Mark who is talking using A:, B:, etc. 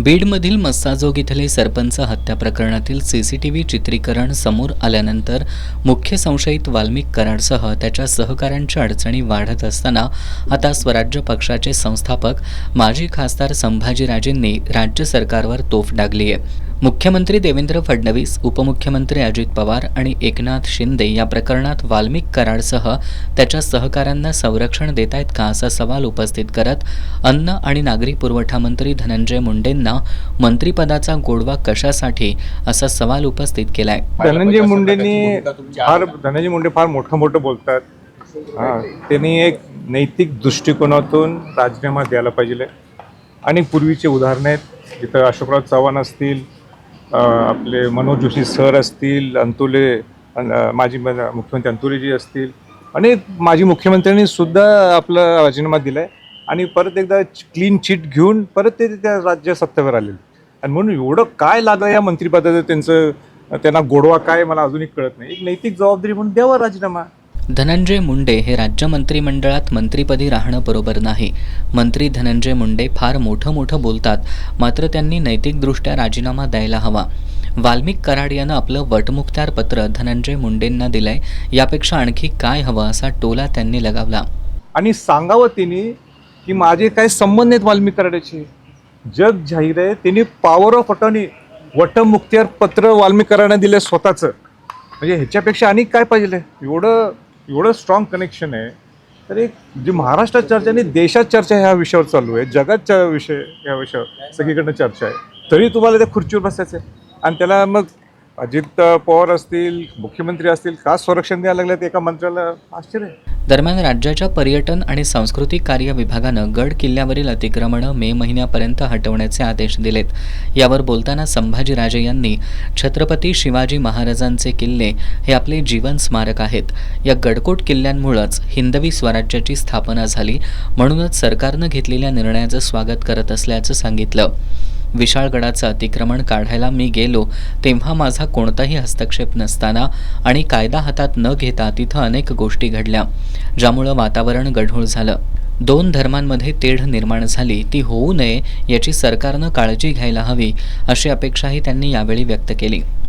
A: बीडमधील मस्साजोग इथले सरपंच हत्या प्रकरणातील सीसीटीव्ही चित्रीकरण समोर आल्यानंतर मुख्य संशयित वाल्मिक कराडसह त्याच्या सहकाऱ्यांच्या अडचणी वाढत असताना आता स्वराज्य पक्षाचे संस्थापक माजी खासदार संभाजीराजेंनी राज्य सरकारवर तोफ डागली आहे। मुख्यमंत्री देवेंद्र फडणवीस, उपमुख्यमंत्री अजित पवार आणि एकनाथ शिंदे या प्रकरणात वाल्मिक कराडसह त्याच्या सहकाऱ्यांना संरक्षण देत आहेत का असा सवाल उपस्थित करत अन्न आणि नागरी पुरवठा मंत्री धनंजय मुंडेंना मंत्रिपदाचा गोडवा कशासाठी असा सवाल उपस्थित केलाय।
B: धनंजय मुंडे फार मोठं बोलतात। त्यांनी एक नैतिक दृष्टिकोनातून राजीनामा द्यायला पाहिजे आणि पूर्वीचे उदाहरण आहेत जिथं अशोकराव चव्हाण असतील, आपले मनोज जोशी सर असतील, माजी मुख्यमंत्री अंतुलेजी असतील आणि माजी मुख्यमंत्र्यांनी सुद्धा आपला राजीनामा दिलाय आणि परत एकदा क्लीन चिट घेऊन परत ते त्या राज्य सत्तेवर आलेले आणि म्हणून एवढं काय लागलं या मंत्रिपदाचं त्यांना गोडवा काय मला अजूनही कळत नाही। एक नैतिक जबाबदारी म्हणून द्यावा राजीनामा।
A: धनंजय मुंडे हे राज्य मंत्रिमंडळात मंत्रिपदी राहणं बरोबर नाही। मंत्री धनंजय मुंडे फार मोठं बोलतात, मात्र त्यांनी नैतिकदृष्ट्या राजीनामा द्यायला हवा। वाल्मिक कराड यानं आपलं वटमुखत्यार पत्र धनंजय मुंडेंना दिलंय, यापेक्षा आणखी काय हवं असा टोला त्यांनी लगावला
B: आणि सांगावं त्यांनी की माझे काय संबंध आहेत वाल्मिक कराडाचे। जग जाहीर आहे, त्यांनी पॉवर ऑफ अटॉर्नी वटमुखत्यार पत्र वाल्मिक कराडांना दिलं स्वतःचं, म्हणजे ह्याच्यापेक्षा आणि काय पाहिजे। एवढं स्ट्रॉंग कनेक्शन आहे। तर एक जी महाराष्ट्रात चर्चा आणि देशात चर्चा ह्या विषयावर चालू आहे, जगात विषय या विषयावर सगळीकडनं चर्चा आहे, तरी तुम्हाला त्या खुर्चीवर बसायचं आहे आणि त्याला मग अजित पवार असतील, मुख्यमंत्री असतील, का संरक्षण द्यायला लागलं एका मंत्र्याला? आश्चर्य आहे।
A: दरम्यान राज्याच्या पर्यटन आणि सांस्कृतिक कार्य विभागानं गड किल्ल्यावरील अतिक्रमणं मे महिन्यापर्यंत हटवण्याचे आदेश दिलेत। यावर बोलताना संभाजीराजे यांनी छत्रपती शिवाजी महाराजांचे किल्ले हे आपले जीवन स्मारक आहेत। या गडकोट किल्ल्यांमुळेच हिंदवी स्वराज्याची स्थापना झाली, म्हणूनच सरकारनं घेतलेल्या निर्णयाचं स्वागत करत असल्याचं सांगितलं। विशाळगडाचं अतिक्रमण काढायला मी गेलो तेव्हा माझा कोणताही हस्तक्षेप नसताना आणि कायदा हातात न घेता तिथं अनेक गोष्टी घडल्या, ज्यामुळं वातावरण गढूळ झालं। दोन धर्मांमध्ये तेढ निर्माण झाली, ती होऊ नये याची सरकारनं काळजी घ्यायला हवी अशी अपेक्षाही त्यांनी यावेळी व्यक्त केली।